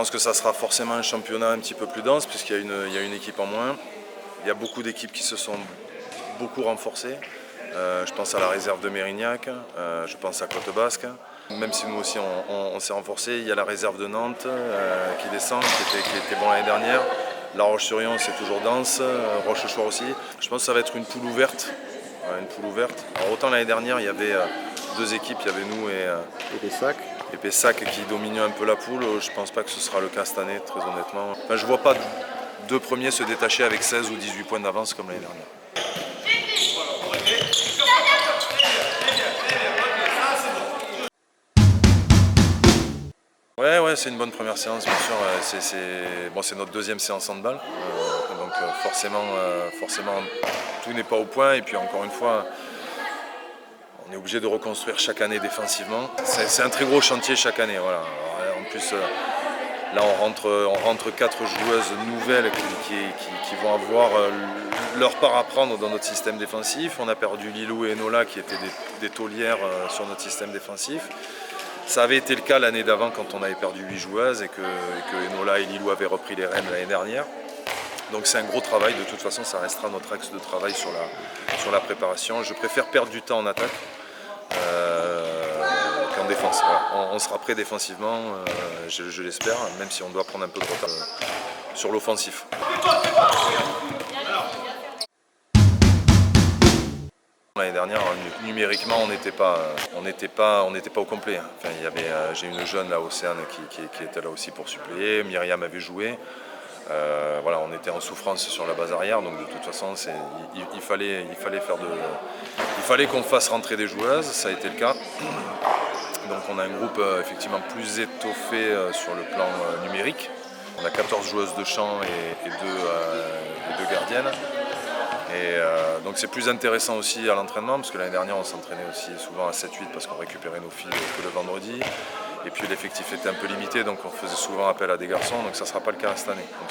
pense que ça sera forcément un championnat un petit peu plus dense puisqu'il y a une équipe en moins. Il y a beaucoup d'équipes qui se sont beaucoup renforcées. Je pense à la réserve de Mérignac, je pense à Côte Basque. Même si nous aussi on s'est renforcé, il y a la réserve de Nantes qui descend, qui était bon l'année dernière. La Roche-sur-Yon c'est toujours dense, Rochechouart aussi. Je pense que ça va être une poule ouverte. Une poule ouverte. Alors, autant l'année dernière il y avait deux équipes, il y avait nous et Pessac qui dominaient un peu la poule. Je ne pense pas que ce sera le cas cette année, très honnêtement. Enfin, je ne vois pas deux premiers se détacher avec 16 ou 18 points d'avance comme l'année dernière. Ouais, c'est une bonne première séance, bien sûr. C'est notre deuxième séance handball. Donc forcément, tout n'est pas au point. Et puis encore une fois, on est obligé de reconstruire chaque année défensivement. C'est un très gros chantier chaque année. Voilà. Alors, en plus, là, on rentre 4 joueuses nouvelles qui vont avoir leur part à prendre dans notre système défensif. On a perdu Lilou et Enola qui étaient des taulières sur notre système défensif. Ça avait été le cas l'année d'avant quand on avait perdu 8 joueuses et que Enola et Lilou avaient repris les rênes l'année dernière. Donc c'est un gros travail, de toute façon ça restera notre axe de travail sur la préparation. Je préfère perdre du temps en attaque qu'en défense. Voilà. On sera prêt défensivement, je l'espère, même si on doit prendre un peu de retard sur l'offensif. L'année dernière, numériquement, on n'était pas au complet. Enfin, j'ai une jeune là, Océane, qui était là aussi pour suppléer. Myriam avait joué. Voilà, on était en souffrance sur la base arrière, donc de toute façon, il fallait qu'on fasse rentrer des joueuses. Ça a été le cas. Donc, on a un groupe effectivement plus étoffé sur le plan numérique. On a 14 joueuses de champ et deux gardiennes. Et donc c'est plus intéressant aussi à l'entraînement parce que l'année dernière on s'entraînait aussi souvent à 7-8 parce qu'on récupérait nos filles que le vendredi. Et puis l'effectif était un peu limité donc on faisait souvent appel à des garçons, donc ça ne sera pas le cas cette année. Donc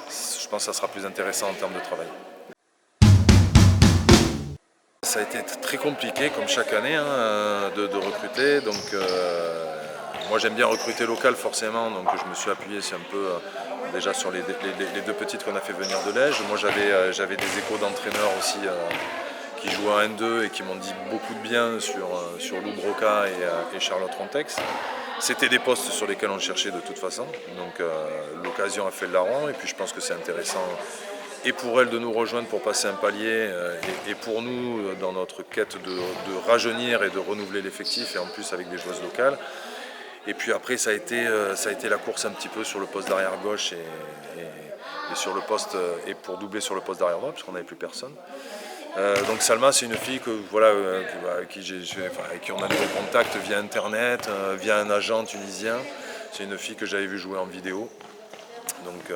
je pense que ça sera plus intéressant en termes de travail. Ça a été très compliqué comme chaque année de recruter. Donc moi j'aime bien recruter local forcément, donc je me suis appuyé un peu déjà sur les deux petites qu'on a fait venir de Lège. Moi j'avais des échos d'entraîneurs aussi qui jouaient en N2 et qui m'ont dit beaucoup de bien sur Lou Broca et Charlotte Rontex. C'était des postes sur lesquels on cherchait de toute façon, donc l'occasion a fait le larron et puis je pense que c'est intéressant et pour elles de nous rejoindre pour passer un palier et pour nous dans notre quête de rajeunir et de renouveler l'effectif et en plus avec des joueuses locales. Et puis après ça a été la course un petit peu sur le poste d'arrière gauche et sur le poste et pour doubler sur le poste d'arrière droit parce qu'on n'avait plus personne. Donc Salma c'est une fille avec qui on a des contacts via internet, via un agent tunisien. C'est une fille que j'avais vue jouer en vidéo. Donc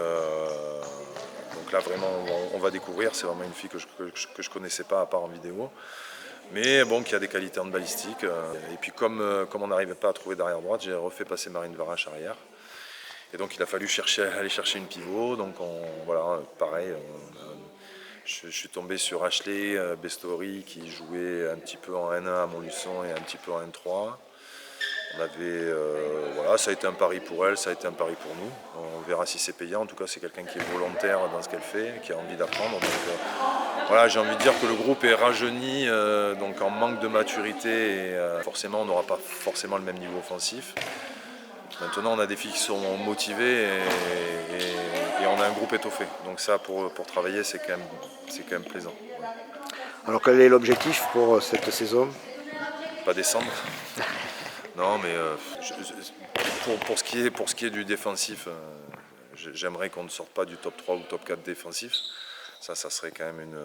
là vraiment on va découvrir, c'est vraiment une fille que je connaissais pas à part en vidéo. Mais bon, qui a des qualités en balistique. Et puis comme on n'arrivait pas à trouver d'arrière droite, j'ai refait passer Marine Varache arrière. Et donc il a fallu aller chercher une pivot. Donc voilà, pareil, je suis tombé sur Ashley Bestori qui jouait un petit peu en N1 à Montluçon et un petit peu en N3. Voilà, ça a été un pari pour elle, ça a été un pari pour nous. On verra si c'est payant. En tout cas, c'est quelqu'un qui est volontaire dans ce qu'elle fait, qui a envie d'apprendre. Donc voilà, j'ai envie de dire que le groupe est rajeuni, donc en manque de maturité. Et forcément, on n'aura pas forcément le même niveau offensif. Maintenant, on a des filles qui sont motivées et on a un groupe étoffé. Donc ça, pour travailler, c'est quand même plaisant. Alors quel est l'objectif pour cette saison? Pas descendre. Non, mais pour ce qui est du défensif, j'aimerais qu'on ne sorte pas du top 3 ou top 4 défensif. Ça serait quand même une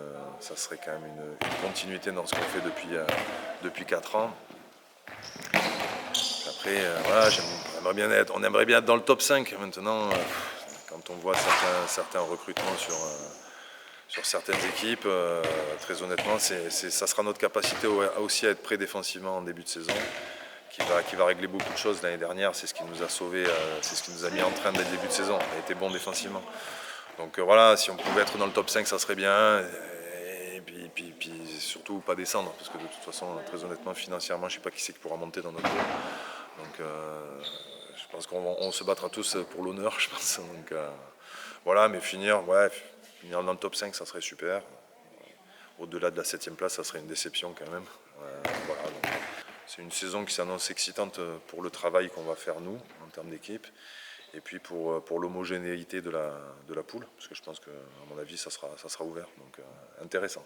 continuité dans ce qu'on fait depuis 4 ans. Après, voilà, on aimerait bien être dans le top 5 maintenant. Quand on voit certains recrutements sur certaines équipes, très honnêtement, ça sera notre capacité aussi à être prêt défensivement en début de saison. Qui va régler beaucoup de choses. L'année dernière, c'est ce qui nous a sauvés, c'est ce qui nous a mis en train dès le début de saison. On a été bon défensivement. Donc voilà, si on pouvait être dans le top 5, ça serait bien. Et puis surtout pas descendre, parce que de toute façon, très honnêtement, financièrement, je ne sais pas qui c'est qui pourra monter dans notre groupe. Donc pense qu'on se battra tous pour l'honneur, je pense. Donc, voilà, mais finir dans le top 5, ça serait super. Au-delà de la 7e place, ça serait une déception quand même. Voilà, c'est une saison qui s'annonce excitante pour le travail qu'on va faire nous, en termes d'équipe. Et puis pour l'homogénéité de la poule, parce que je pense qu'à mon avis, ça sera ouvert. Donc intéressant.